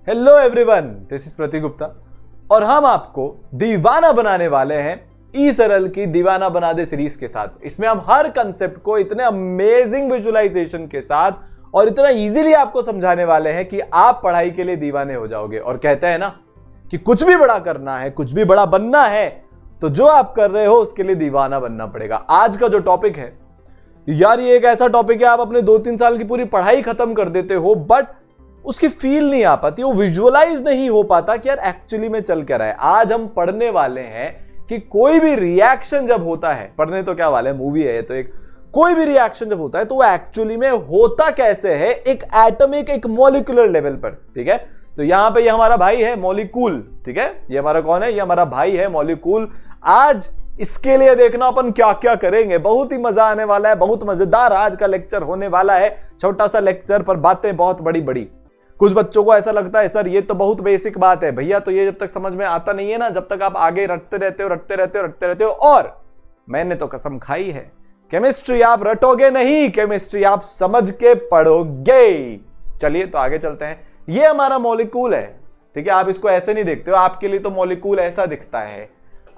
Hello everyone, this is प्रतीक गुप्ता और हम आपको दीवाना बनाने वाले हैं ई सरल की दीवाना बना दे सीरीज के साथ। इसमें हम हर कंसेप्ट को इतने अमेजिंग विजुअलाइजेशन के साथ और इतना इजीली आपको समझाने वाले हैं कि आप पढ़ाई के लिए दीवाने हो जाओगे। और कहते हैं ना कि कुछ भी बड़ा करना है, कुछ भी बड़ा बनना है, तो जो आप कर रहे हो उसके लिए दीवाना बनना पड़ेगा। आज का जो टॉपिक है यार, ये एक ऐसा टॉपिक है, आप अपने 2-3 साल की पूरी पढ़ाई खत्म कर देते हो बट उसकी फील नहीं आ पाती, वो विजुअलाइज नहीं हो पाता कि यार एक्चुअली में चल क्या रहा है। आज हम पढ़ने वाले हैं कि कोई भी रिएक्शन जब होता है, पढ़ने तो क्या वाले, मूवी है तो एक, कोई भी रिएक्शन जब होता है तो वो एक्चुअली में होता कैसे है, एक एटॉमिक, एक मॉलिक्यूलर लेवल पर। ठीक है, तो यहां पे ये हमारा भाई है मॉलिक्यूल। ठीक है, ये हमारा कौन है, ये हमारा भाई है मॉलिक्यूल। आज इसके लिए देखना अपन क्या क्या करेंगे, बहुत ही मजा आने वाला है, बहुत मजेदार आज का लेक्चर होने वाला है। छोटा सा लेक्चर पर बातें बहुत बड़ी बड़ी। कुछ बच्चों को ऐसा लगता है सर ये तो बहुत बेसिक बात है भैया, तो ये जब तक समझ में आता नहीं है ना, जब तक आप आगे रटते रहते हो। और मैंने तो कसम खाई है, केमिस्ट्री आप रटोगे नहीं, केमिस्ट्री आप समझ के पढ़ोगे। चलिए तो आगे चलते हैं। ये हमारा मॉलिक्यूल है। ठीक है, आप इसको ऐसे नहीं देखते हो, आपके लिए तो मॉलिक्यूल ऐसा दिखता है,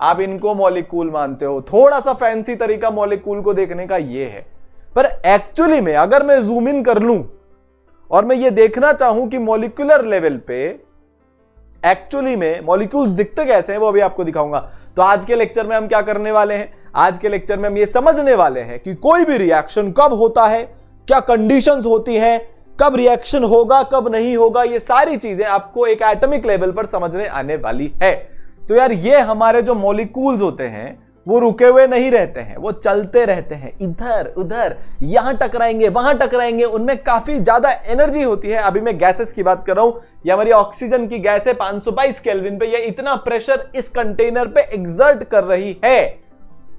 आप इनको मॉलिक्यूल मानते हो। थोड़ा सा फैंसी तरीका मॉलिक्यूल को देखने का ये है, पर एक्चुअली में अगर मैं जूम इन कर लूं और मैं ये देखना चाहूं कि मॉलिक्यूलर लेवल पे एक्चुअली में मॉलिक्यूल्स दिखते कैसे हैं, वो अभी आपको दिखाऊंगा। तो आज के लेक्चर में हम क्या करने वाले हैं, आज के लेक्चर में हम ये समझने वाले हैं कि कोई भी रिएक्शन कब होता है, क्या कंडीशंस होती हैं, कब रिएक्शन होगा, कब नहीं होगा, ये सारी चीजें आपको एक एटॉमिक लेवल पर समझने आने वाली है। तो यार ये हमारे जो मॉलिक्यूल्स होते हैं वो रुके हुए नहीं रहते हैं, वो चलते रहते हैं, इधर उधर, यहां टकराएंगे वहां टकराएंगे, उनमें काफी ज्यादा एनर्जी होती है। अभी मैं गैसेस की बात कर रहा हूं, ये हमारी ऑक्सीजन की गैस है 522 केल्विन पे, ये इतना प्रेशर इस कंटेनर पे एक्सर्ट कर रही है।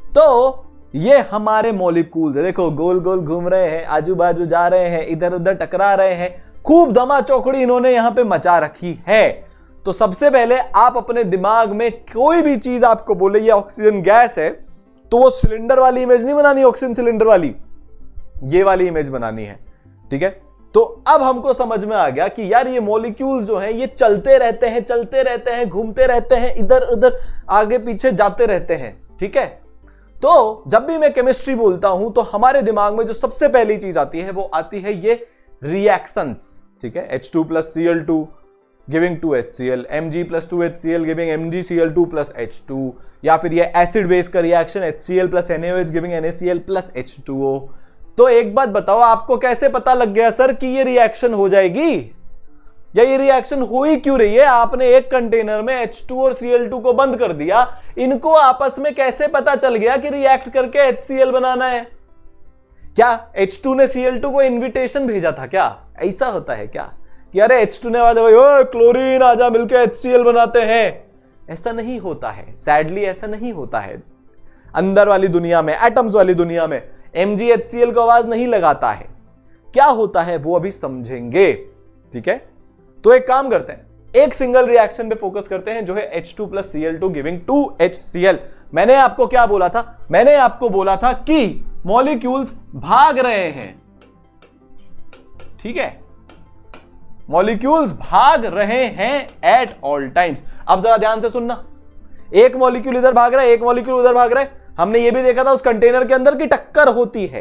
तो ये हमारे मॉलिक्यूल्स है, देखो गोल गोल घूम रहे हैं, आजू बाजू जा रहे हैं, इधर उधर टकरा रहे हैं, खूब धमा चौकड़ी इन्होंने यहां पे मचा रखी है। तो सबसे पहले आप अपने दिमाग में कोई भी चीज आपको बोले ये ऑक्सीजन गैस है, तो वो सिलेंडर वाली इमेज नहीं बनानी, ऑक्सीजन सिलेंडर वाली, ये वाली इमेज बनानी है। ठीक है, तो अब हमको समझ में आ गया कि यार ये मॉलिक्यूल्स जो हैं ये चलते रहते हैं, घूमते रहते हैं, इधर उधर आगे पीछे जाते रहते हैं। ठीक है, तो जब भी मैं केमिस्ट्री बोलता हूं तो हमारे दिमाग में जो सबसे पहली चीज आती है वो आती है ये रिएक्शंस। ठीक है, H2 + Cl2 giving 2HCl, Mg + 2HCl giving MgCl2 + H2, या फिर ये एसिड बेस का reaction HCl + NaOH giving NaCl + H2O। तो एक बात बताओ, आपको कैसे पता लग गया सर कि ये रिएक्शन हो जाएगी, या ये रिएक्शन हो ही क्यों रही है? आपने एक कंटेनर में H2 और Cl2 को बंद कर दिया, इनको आपस में कैसे पता चल गया कि रिएक्ट करके HCl बनाना है? क्या H2 ने Cl2 को इन्विटेशन भेजा था क्या? ऐसा होता है क्या कि अरे H2 ने क्लोरीन आजा मिलके HCl बनाते हैं? ऐसा नहीं होता है, सैडली ऐसा नहीं होता है। अंदर वाली दुनिया में, एटम्स वाली दुनिया में MgHCl को आवाज नहीं लगाता है। क्या होता है वो अभी समझेंगे। ठीक है, तो एक काम करते हैं, एक सिंगल रिएक्शन पे फोकस करते हैं जो है H2 + Cl2 गिविंग 2HCl। मैंने आपको क्या बोला था? मैंने आपको बोला था कि मॉलिक्यूल्स भाग रहे हैं। ठीक है, मॉलिक्यूल्स भाग रहे हैं एट ऑल टाइम्स। अब जरा ध्यान से सुनना, एक मॉलिक्यूल इधर भाग रहा है, एक मॉलिक्यूल उधर भाग रहा है। हमने ये भी देखा था उस कंटेनर के अंदर की टक्कर होती है।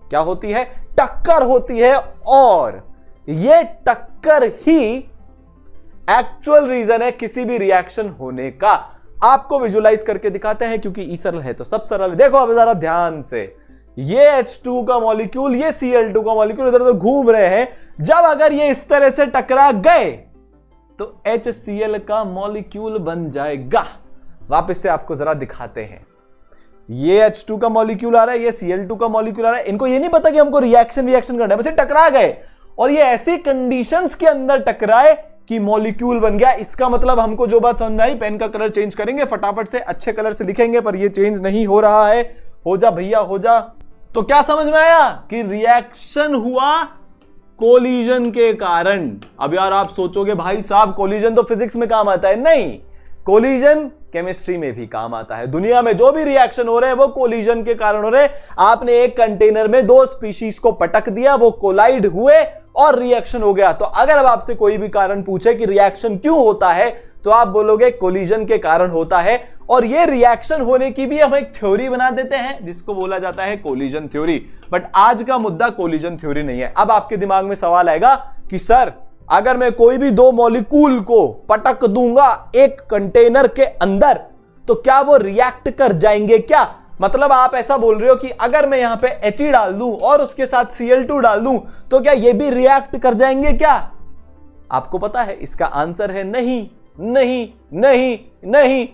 क्या होती है? टक्कर होती है, और ये टक्कर ही एक्चुअल रीजन है किसी भी रिएक्शन होने का। आपको विजुलाइज करके दिखाते हैं, क्योंकि ई सरल है तो सब सरल है। देखो अब जरा ध्यान से, ये H2 का मॉलिक्यूल, ये Cl2 का मॉलिक्यूल इधर उधर घूम रहे हैं। जब अगर ये इस तरह से टकरा गए तो HCl का मॉलिक्यूल बन जाएगा। वापस से आपको जरा दिखाते हैं, ये H2 का मॉलिक्यूल आ रहा है, ये Cl2 का मॉलिक्यूल आ रहा है। इनको ये नहीं पता कि हमको रिएक्शन करना है, बस ये टकरा गए और ये ऐसी कंडीशंस के अंदर टकराए कि मॉलिक्यूल बन गया। इसका मतलब हमको जो बात समझ आई, पेन का कलर चेंज करेंगे फटाफट से, अच्छे कलर से लिखेंगे, पर ये चेंज नहीं हो रहा है। हो जा भैया हो जा। तो क्या समझ में आया कि रिएक्शन हुआ कोलिजन के कारण। अब यार आप सोचोगे भाई साहब कोलिजन तो फिजिक्स में काम आता है। नहीं, कोलिजन केमिस्ट्री में भी काम आता है। दुनिया में जो भी रिएक्शन हो रहे हैं वो कोलिजन के कारण हो रहे हैं। आपने एक कंटेनर में दो स्पीशीज को पटक दिया, वो कोलाइड हुए और रिएक्शन हो गया। तो अगर अब आपसे कोई भी कारण पूछे कि रिएक्शन क्यों होता है, तो आप बोलोगे कोलिजन के कारण होता है। और ये रिएक्शन होने की भी हम एक थ्योरी बना देते हैं जिसको बोला जाता है कोलिजन थ्योरी। बट आज का मुद्दा कोलिजन थ्योरी नहीं है। अब आपके दिमाग में सवाल आएगा कि सर अगर मैं कोई भी दो मॉलिक्यूल को पटक दूंगा एक कंटेनर के अंदर तो क्या वो रिएक्ट कर जाएंगे क्या? मतलब आप ऐसा बोल रहे हो कि अगर मैं यहां पे He डाल दूं और उसके साथ Cl2 डाल दूं तो क्या ये भी रिएक्ट कर जाएंगे क्या? आपको पता है इसका आंसर है नहीं नहीं नहीं नहीं,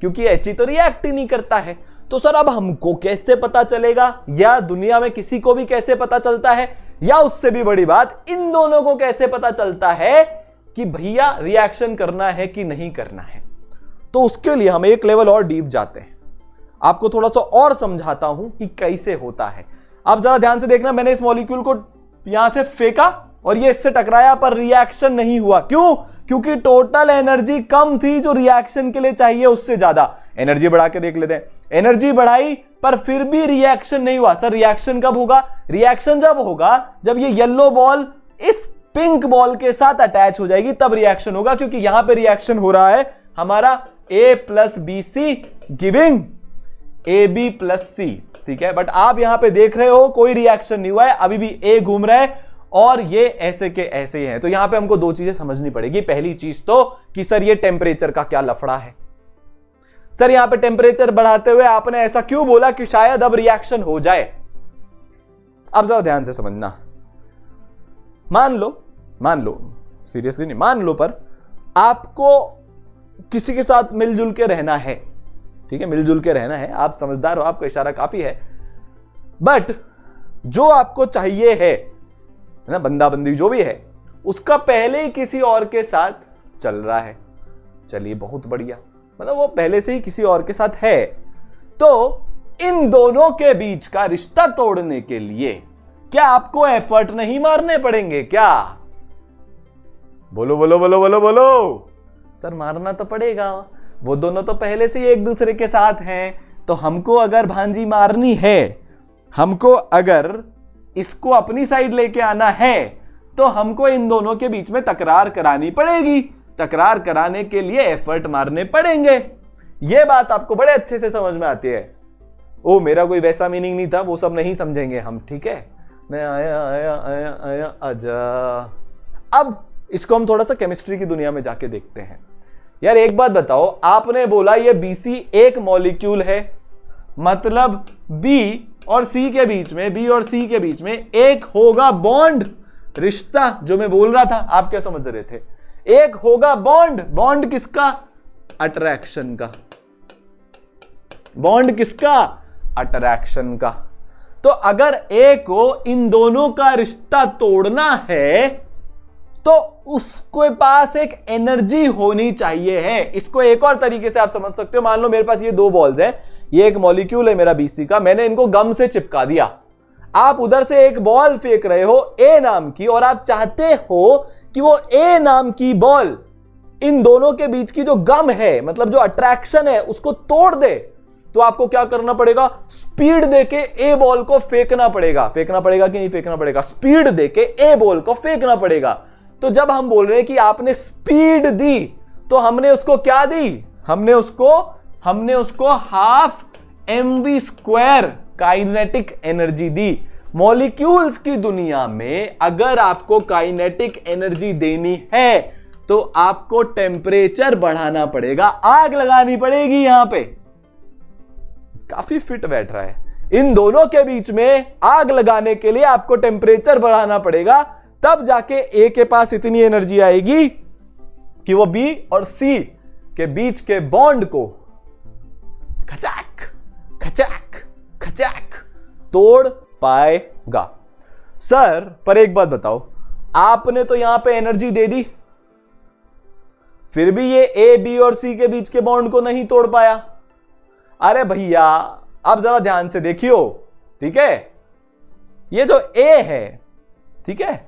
क्योंकि He तो रिएक्ट ही नहीं करता है। तो सर अब हमको कैसे पता चलेगा, या दुनिया में किसी को भी कैसे पता चलता है, या उससे भी बड़ी बात इन दोनों को कैसे पता चलता है कि भैया रिएक्शन करना है कि नहीं करना है? तो उसके लिए हम एक लेवल और डीप जाते हैं, आपको थोड़ा सा और समझाता हूं कि कैसे होता है। आप जरा ध्यान से देखना, मैंने इस मॉलिक्यूल को यहां से फेंका और ये इससे टकराया पर रिएक्शन नहीं हुआ। क्यों? क्योंकि टोटल एनर्जी कम थी जो रिएक्शन के लिए चाहिए उससे ज्यादा। एनर्जी बढ़ा के देख लेते हैं, एनर्जी बढ़ाई पर फिर भी रिएक्शन नहीं हुआ। सर रिएक्शन कब होगा? रिएक्शन जब होगा जब ये येलो बॉल इस पिंक बॉल के साथ अटैच हो जाएगी, तब रिएक्शन होगा। क्योंकि यहां पे रिएक्शन हो रहा है हमारा A plus BC giving AB plus C, ठीक है। बट आप यहां पे देख रहे हो कोई रिएक्शन नहीं हुआ है, अभी भी A घूम रहा है और ये ऐसे के ऐसे ही है। तो यहां पे हमको दो चीजें समझनी पड़ेगी। पहली चीज तो कि सर ये टेम्परेचर का क्या लफड़ा है। सर यहां पे टेम्परेचर बढ़ाते हुए आपने ऐसा क्यों बोला कि शायद अब रिएक्शन हो जाए? अब जरा ध्यान से समझना। मान लो सीरियसली नहीं, मान लो पर आपको किसी के साथ मिलजुल के रहना है, ठीक है, मिलजुल के रहना है, आप समझदार हो, आपका इशारा काफी है। बट जो आपको चाहिए है ना, बंदा बंदी जो भी है, उसका पहले ही किसी और के साथ चल रहा है। चलिए बहुत बढ़िया, मतलब वो पहले से ही किसी और के साथ है। तो इन दोनों के बीच का रिश्ता तोड़ने के लिए क्या आपको एफर्ट नहीं मारने पड़ेंगे क्या? बोलो बोलो बोलो बोलो बोलो। सर मारना तो पड़ेगा, वो दोनों तो पहले से ही एक दूसरे के साथ हैं। तो हमको अगर भांजी मारनी है, हमको अगर इसको अपनी साइड लेके आना है, तो हमको इन दोनों के बीच में तकरार करानी पड़ेगी। तकरार कराने के लिए एफर्ट मारने पड़ेंगे। यह बात आपको बड़े अच्छे से समझ में आती है। ओ मेरा कोई वैसा मीनिंग नहीं था, वो सब नहीं समझेंगे हम, ठीक है। मैं आया आजा। अब इसको हम थोड़ा सा केमिस्ट्री की दुनिया में जाके देखते हैं। यार एक बात बताओ, आपने बोला ये BC एक मॉलिक्यूल है, मतलब B और C के बीच में, B और C के बीच में एक होगा बॉन्ड। रिश्ता जो मैं बोल रहा था, आप क्या समझ रहे थे? एक होगा बॉन्ड। बॉन्ड किसका? अट्रैक्शन का। बॉन्ड किसका? अट्रैक्शन का। तो अगर A को इन दोनों का रिश्ता तोड़ना है तो उसके पास एक एनर्जी होनी चाहिए है। इसको एक और तरीके से आप समझ सकते हो। मान लो मेरे पास ये दो बॉल्स हैं, ये एक मॉलिक्यूल है मेरा BC का, मैंने इनको गम से चिपका दिया। आप उधर से एक बॉल फेंक रहे हो A नाम की, और आप चाहते हो कि वो A नाम की बॉल इन दोनों के बीच की जो गम है, मतलब जो अट्रैक्शन है, उसको तोड़ दे। तो आपको क्या करना पड़ेगा? स्पीड देके A बॉल को फेंकना पड़ेगा। फेंकना पड़ेगा कि नहीं फेंकना पड़ेगा? स्पीड देके A बॉल को फेंकना पड़ेगा। तो जब हम बोल रहे हैं कि आपने स्पीड दी, तो हमने उसको क्या दी? हमने उसको हाफ mv² काइनेटिक एनर्जी दी। मॉलिक्यूल्स की दुनिया में अगर आपको काइनेटिक एनर्जी देनी है तो आपको टेम्परेचर बढ़ाना पड़ेगा, आग लगानी पड़ेगी। यहां पे काफी फिट बैठ रहा है। इन दोनों के बीच में आग लगाने के लिए आपको टेम्परेचर बढ़ाना पड़ेगा, तब जाके A के पास इतनी एनर्जी आएगी कि वो B और C के बीच के बॉन्ड को खचाक खचाक खचाक तोड़ पाएगा। सर पर एक बात बताओ, आपने तो यहां पे एनर्जी दे दी, फिर भी ये A, B और C के बीच के बॉन्ड को नहीं तोड़ पाया। अरे भैया अब जरा ध्यान से देखियो, ठीक है। ये जो A है, ठीक है,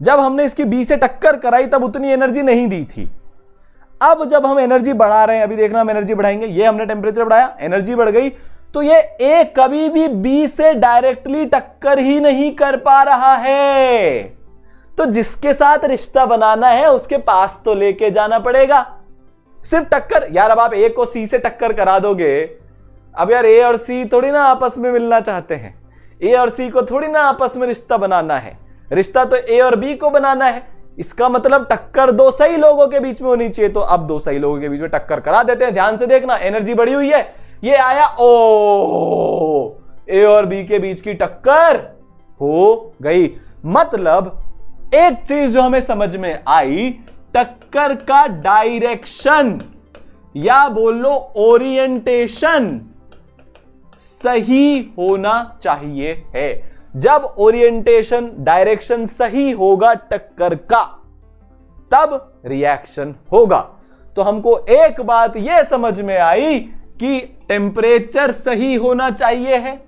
जब हमने इसकी B से टक्कर कराई तब उतनी एनर्जी नहीं दी थी। अब जब हम एनर्जी बढ़ा रहे हैं, अभी देखना हम एनर्जी बढ़ाएंगे, ये हमने टेम्परेचर बढ़ाया, एनर्जी बढ़ गई, तो ये A कभी भी B से डायरेक्टली टक्कर ही नहीं कर पा रहा है। तो जिसके साथ रिश्ता बनाना है उसके पास तो लेके जाना पड़ेगा। सिर्फ टक्कर यार, अब आप ए को सी से टक्कर करा दोगे, अब यार ए और सी थोड़ी ना आपस में मिलना चाहते हैं, ए और सी को थोड़ी ना आपस में रिश्ता बनाना है, रिश्ता तो ए और बी को बनाना है। इसका मतलब टक्कर दो सही लोगों के बीच में होनी चाहिए। तो अब दो सही लोगों के बीच में टक्कर करा देते हैं। ध्यान से देखना, एनर्जी बढ़ी हुई है, ये आया ओ, ए और बी के बीच की टक्कर हो गई। मतलब एक चीज जो हमें समझ में आई, टक्कर का डायरेक्शन या बोल लो ओरिएंटेशन सही होना चाहिए है। जब ओरिएंटेशन डायरेक्शन सही होगा टक्कर का, तब रिएक्शन होगा। तो हमको एक बात यह समझ में आई कि टेम्परेचर सही होना चाहिए है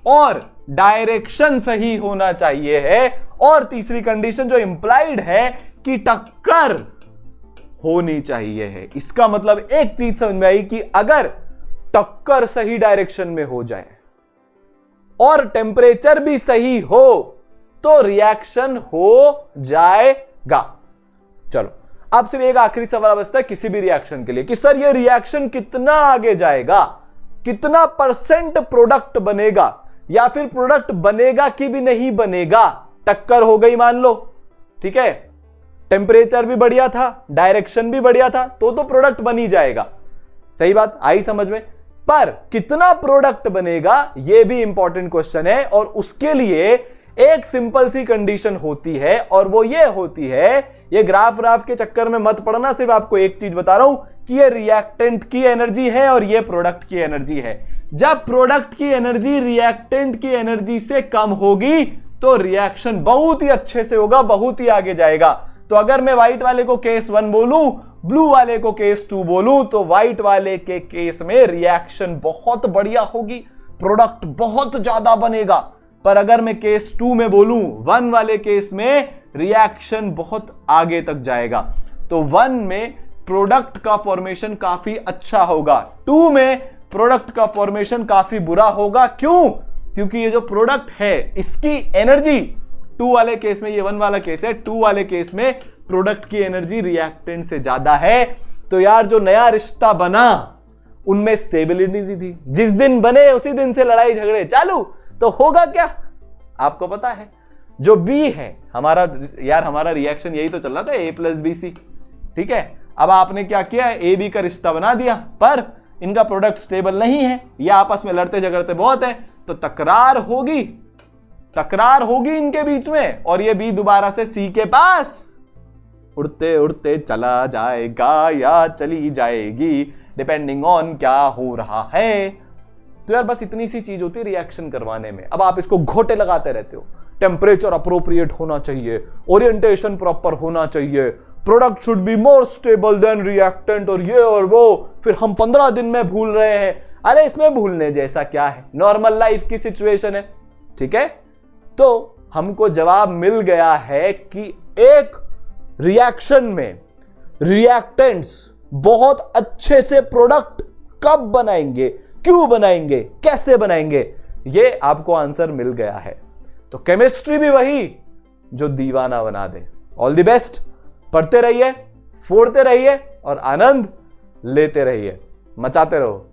और डायरेक्शन सही होना चाहिए है, और तीसरी कंडीशन जो इंप्लाइड है कि टक्कर होनी चाहिए है। इसका मतलब एक चीज समझ में आई कि अगर टक्कर सही डायरेक्शन में हो जाए और टेम्परेचर भी सही हो तो रिएक्शन हो जाएगा। चलो, अब सिर्फ एक आखिरी सवाल बचता है किसी भी रिएक्शन के लिए कि सर ये रिएक्शन कितना आगे जाएगा, कितना परसेंट प्रोडक्ट बनेगा, या फिर प्रोडक्ट बनेगा कि भी नहीं बनेगा। टक्कर हो गई मान लो, ठीक है, टेम्परेचर भी बढ़िया था, डायरेक्शन भी बढ़िया था, तो प्रोडक्ट बन ही जाएगा। सही बात आई समझ में। पर कितना प्रोडक्ट बनेगा यह भी इंपॉर्टेंट क्वेश्चन है, और उसके लिए एक सिंपल सी कंडीशन होती है, और वो ये होती है, ये ग्राफ के चक्कर में मत पड़ना, सिर्फ आपको एक चीज बता रहा हूं कि ये रिएक्टेंट की एनर्जी है और ये प्रोडक्ट की एनर्जी है। जब प्रोडक्ट की एनर्जी रिएक्टेंट की एनर्जी से कम होगी तो रिएक्शन बहुत ही अच्छे से होगा, बहुत ही आगे जाएगा। तो अगर मैं व्हाइट वाले को केस 1 बोलूं, ब्लू वाले को केस 2 बोलूं, तो व्हाइट वाले के केस में रिएक्शन बहुत बढ़िया होगी, प्रोडक्ट बहुत ज्यादा बनेगा। पर अगर मैं केस 2 में बोलूं, 1 वाले केस में रिएक्शन बहुत आगे तक जाएगा। तो 1 में प्रोडक्ट का फॉर्मेशन काफी अच्छा होगा, 2 में प्रोडक्ट का फॉर्मेशन काफी बुरा होगा। क्यों? क्योंकि ये जो प्रोडक्ट है इसकी एनर्जी 2 वाले केस में, ये 1 वाला केस है, 2 वाले केस में प्रोडक्ट की एनर्जी रिएक्टेंट से ज्यादा है। तो यार जो नया रिश्ता बना उनमें स्टेबिलिटी नहीं थी, जिस दिन बने उसी दिन से लड़ाई झगड़े चालू। तो होगा क्या आपको पता है? जो बी है हमारा, यार हमारा रिएक्शन यही तो चल रहा था, ए प्लस बी सी, ठीक है। अब आपने क्या किया, ए बी का रिश्ता बना दिया, पर इनका प्रोडक्ट स्टेबल नहीं है, ये आपस में लड़ते झगड़ते बहुत है, तो तकरार होगी इनके बीच में, और ये बी दोबारा से सी के पास उड़ते उड़ते चला जाएगा या चली जाएगी, डिपेंडिंग ऑन क्या हो रहा है। तो यार बस इतनी सी चीज होती है रिएक्शन करवाने में। अब आप इसको घोटे लगाते रहते हो, टेम्परेचर अप्रोप्रिएट होना चाहिए, ओरिएंटेशन प्रॉपर होना चाहिए, product should be more stable then reactant, और ये और वो, फिर हम 15 दिन में भूल रहे हैं। अरे इसमें भूलने जैसा क्या है, नॉर्मल लाइफ की सिचुएशन है, ठीक है। तो हमको जवाब मिल गया है कि एक रिएक्शन में रिएक्टेंट्स बहुत अच्छे से प्रोडक्ट कब बनाएंगे, क्यों बनाएंगे, कैसे बनाएंगे, ये आपको आंसर मिल गया है। तो केमिस्ट्री भी वही जो दीवाना बना दे। ऑल द बेस्ट, पढ़ते रहिए, फोड़ते रहिए और आनंद लेते रहिए, मचाते रहो।